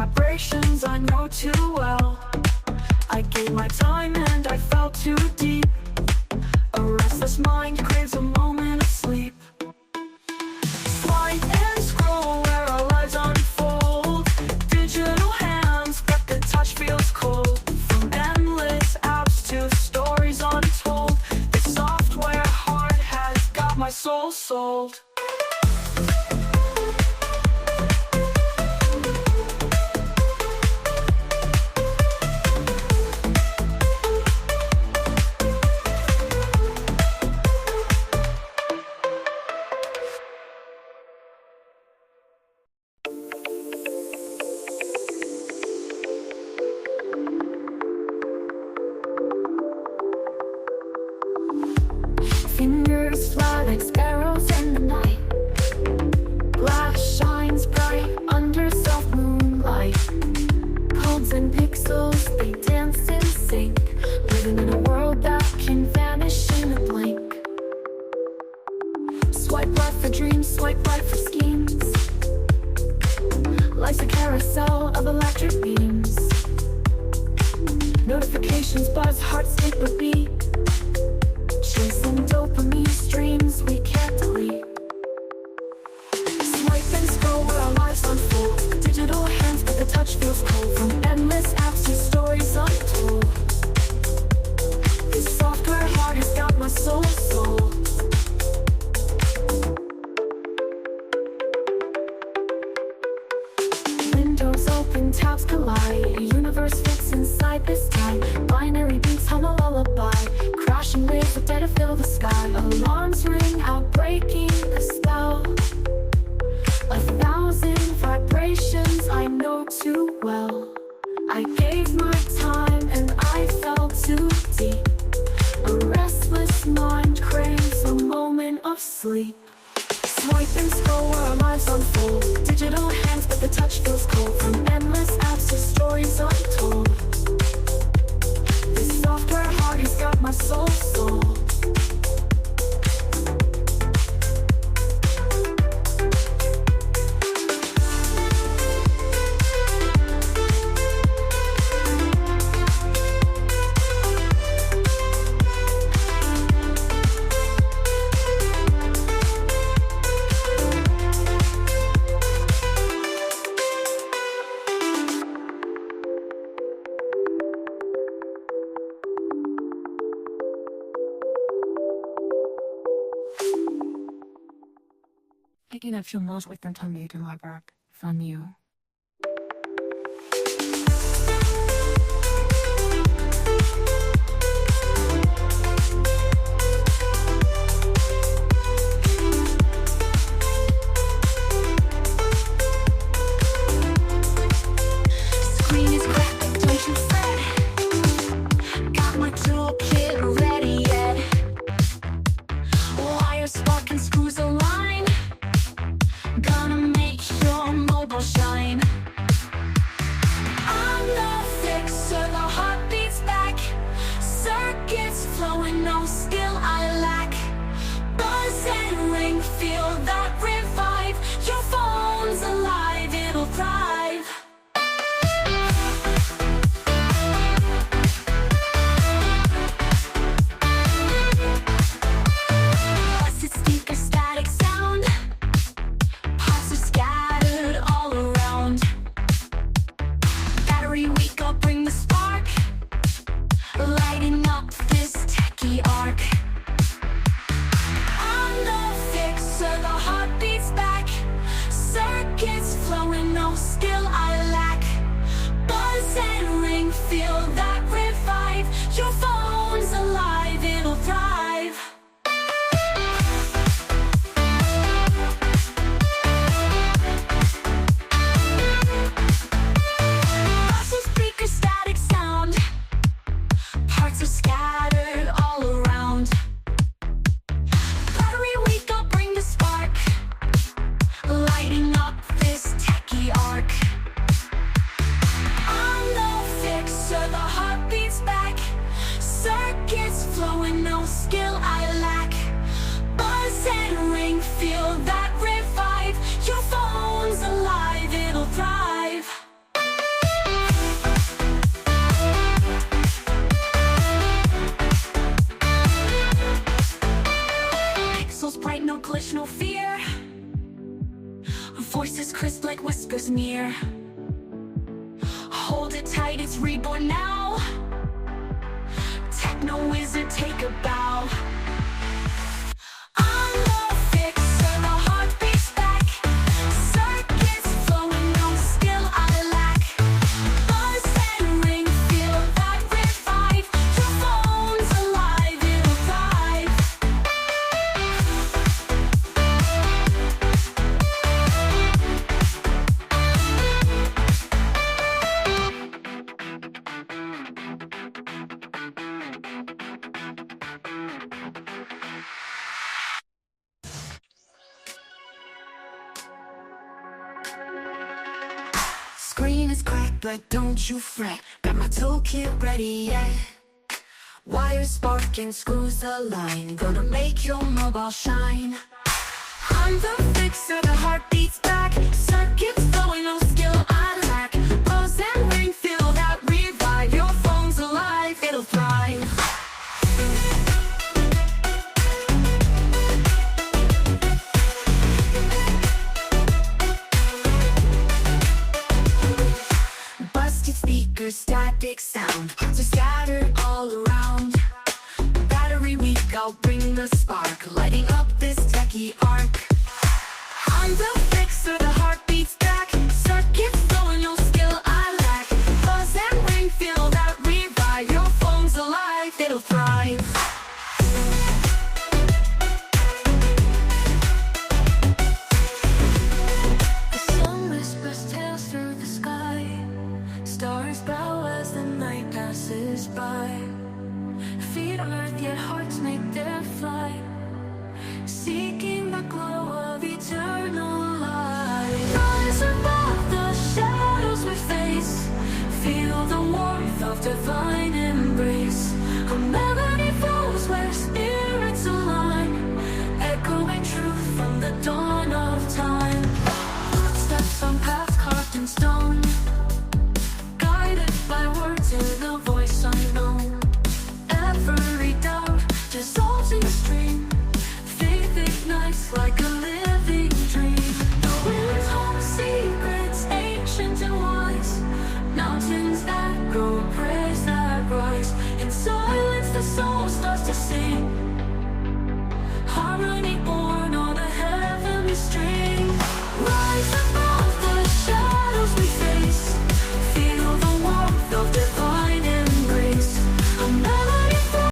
vibrations I know too well. I gave my time and I fell too deep. A restless mind craves a moment of sleep. Slide and scroll where our lives unfold. Digital hands, but the touch feels cold. From endless apps to stories untold, this software heart has got my soul sold. Fingers fly like sparrows in the night. Glass shines bright under soft moonlight. Codes and pixels, they dance in sync, living in a world that can vanish in a blink. Swipe right for dreams, swipe right for schemes. Life's a carousel of electric beams. Notifications buzz, hearts skip a beat. Chasing dopamine streams we can't delete. Swipe and scroll where our lives unfold. Digital hands, but the touch feels cold. From endless apps to stories untold, this software heart has got my soul sold. Windows open, tabs collide. A universe fits inside this time. Binary beats hum a lullaby. Crashing waves of data fill the sky. Alarms ring out, breaking the spell. 1,000 vibrations I know too well. I gave my time and I fell too deep. A restless mind craves a moment of sleep. Swipe and scroll where our lives unfold. Digital hands, but the touch feels cold. From endless apps to stories untold, this software heart has got my soul sold. Picking up your nose with the tummy to my back from you. Screen is cracked, don't you fret. Got my toolkit ready yet. Wires sparking, screws align. Gonna make your mobile shine. fear. Voices crisp like whispers near. Hold it tight, it's reborn now. Techno wizard, take a bow. I'm the fixer, the heart beats back. Circuits flowing, no skill I lack. Buzz and ring, feel that revive. Your phone's alive, it'll thrive. Screen is cracked, but don't you fret. Got my toolkit ready, yeah. Wires sparking, screws align. Gonna make your mobile shine. I'm the fixer, the heart beats back. Circuits flowing, no skill I lack. Buzz and ring, feel that revive. Your phone's alive, it'll thrive. Busted speakers, static sound, so scattered all around. Battery weak, I'll bring the spark, lighting up this techie arc. I'm the fixer, the heart beats back. Circuits flowing, no skill I lack. Buzz and ring, feel that revive. Your phone's alive, it'll thrive. The sun whispers tales through the sky. Stars bow as the night passes by. Feet on earth, yet hearts make their flight, seeking the glow of eternal light. Rise above the shadows we face. Feel the warmth of divine embrace. A melody flows where spirits align, echoing truth from the dawn of time. Footsteps on paths carved in stone.